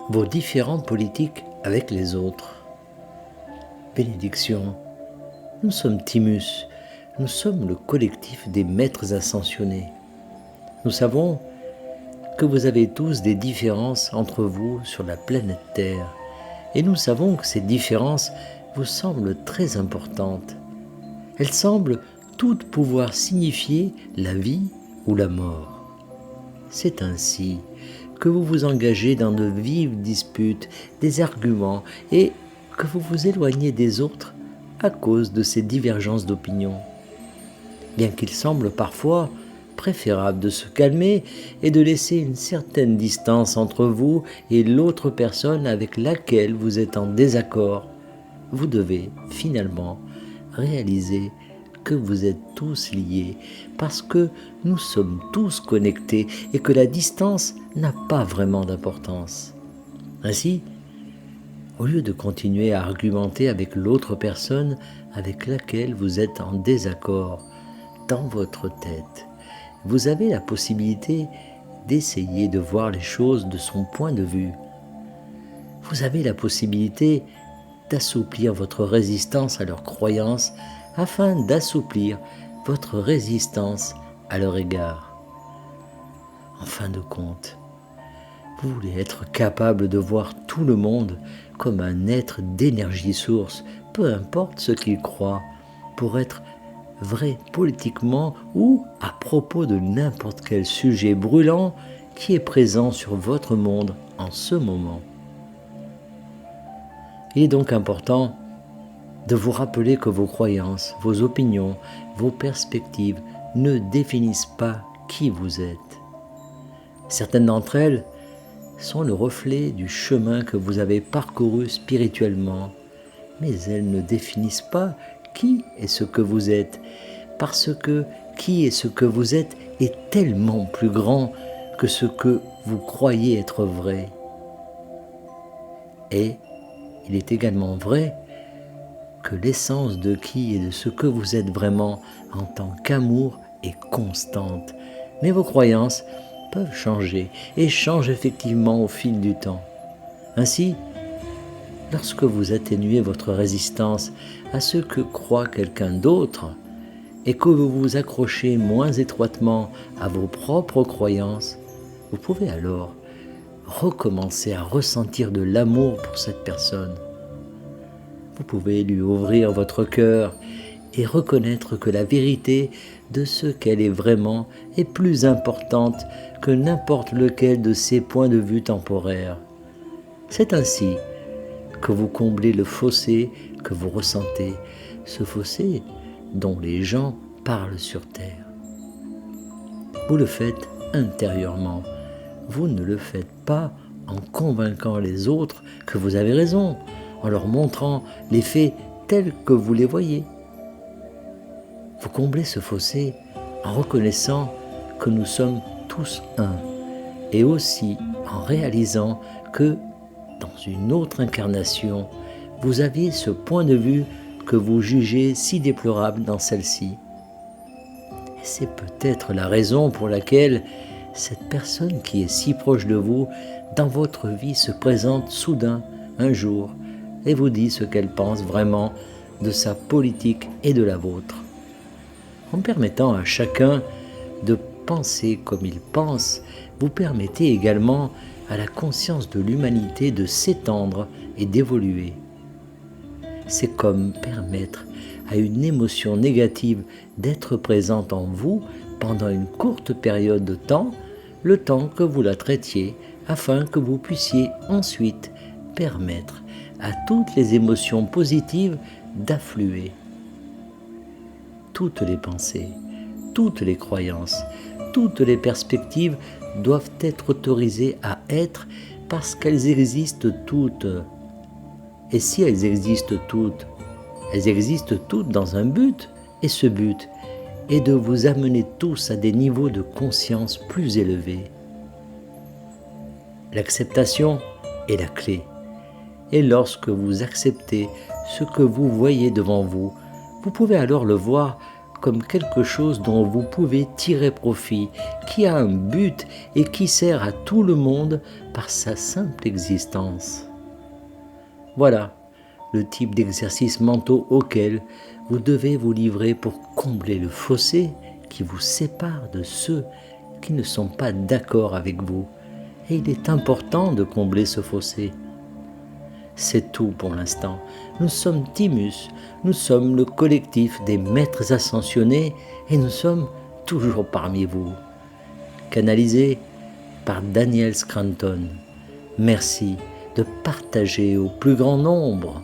vos différends politiques avec les autres. Bénédiction, nous sommes Timus, nous sommes le collectif des maîtres ascensionnés. Nous savons que vous avez tous des différences entre vous sur la planète Terre, et nous savons que ces différences vous semblent très importantes. Elles semblent toutes pouvoir signifier la vie ou la mort. C'est ainsi que vous vous engagez dans de vives disputes, des arguments, et que vous vous éloignez des autres à cause de ces divergences d'opinion. Bien qu'il semble parfois préférable de se calmer et de laisser une certaine distance entre vous et l'autre personne avec laquelle vous êtes en désaccord, vous devez finalement réaliser que vous êtes tous liés parce que nous sommes tous connectés et que la distance n'a pas vraiment d'importance. Ainsi, au lieu de continuer à argumenter avec l'autre personne avec laquelle vous êtes en désaccord dans votre tête, vous avez la possibilité d'essayer de voir les choses de son point de vue. Vous avez la possibilité d'assouplir votre résistance à leurs croyances afin d'assouplir votre résistance à leur égard. En fin de compte, vous voulez être capable de voir tout le monde comme un être d'énergie source, peu importe ce qu'il croit, pour être vrai politiquement ou à propos de n'importe quel sujet brûlant qui est présent sur votre monde en ce moment. Il est donc important de vous rappeler que vos croyances, vos opinions, vos perspectives ne définissent pas qui vous êtes. Certaines d'entre elles sont le reflet du chemin que vous avez parcouru spirituellement, mais elles ne définissent pas qui est ce que vous êtes, parce que qui est ce que vous êtes est tellement plus grand que ce que vous croyez être vrai. Et il est également vrai que l'essence de qui et de ce que vous êtes vraiment en tant qu'amour est constante, mais vos croyances peuvent changer et changent effectivement au fil du temps. Ainsi, lorsque vous atténuez votre résistance à ce que croit quelqu'un d'autre et que vous vous accrochez moins étroitement à vos propres croyances, vous pouvez alors recommencer à ressentir de l'amour pour cette personne. Vous pouvez lui ouvrir votre cœur et reconnaître que la vérité de ce qu'elle est vraiment est plus importante que n'importe lequel de ses points de vue temporaires. C'est ainsi que vous comblez le fossé que vous ressentez, ce fossé dont les gens parlent sur Terre. Vous le faites intérieurement. Vous ne le faites pas en convainquant les autres que vous avez raison, en leur montrant les faits tels que vous les voyez. Vous comblez ce fossé en reconnaissant que nous sommes tous un, et aussi en réalisant que dans une autre incarnation, vous aviez ce point de vue que vous jugez si déplorable dans celle-ci. Et c'est peut-être la raison pour laquelle cette personne qui est si proche de vous dans votre vie se présente soudain un jour et vous dit ce qu'elle pense vraiment de sa politique et de la vôtre. En permettant à chacun de penser comme il pense, vous permettez également à la conscience de l'humanité de s'étendre et d'évoluer. C'est comme permettre à une émotion négative d'être présente en vous pendant une courte période de temps, le temps que vous la traitiez, afin que vous puissiez ensuite permettre à toutes les émotions positives d'affluer. Toutes les pensées, toutes les croyances, toutes les perspectives doivent être autorisées à être parce qu'elles existent toutes. Et si elles existent toutes dans un but, et ce but est de vous amener tous à des niveaux de conscience plus élevés. L'acceptation est la clé. Et lorsque vous acceptez ce que vous voyez devant vous, vous pouvez alors le voir comme quelque chose dont vous pouvez tirer profit, qui a un but et qui sert à tout le monde par sa simple existence. Voilà le type d'exercices mentaux auquel vous devez vous livrer pour combler le fossé qui vous sépare de ceux qui ne sont pas d'accord avec vous. Et il est important de combler ce fossé. C'est tout pour l'instant. Nous sommes Timus, nous sommes le collectif des maîtres ascensionnés et nous sommes toujours parmi vous. Canalisé par Daniel Scranton. Merci de partager au plus grand nombre.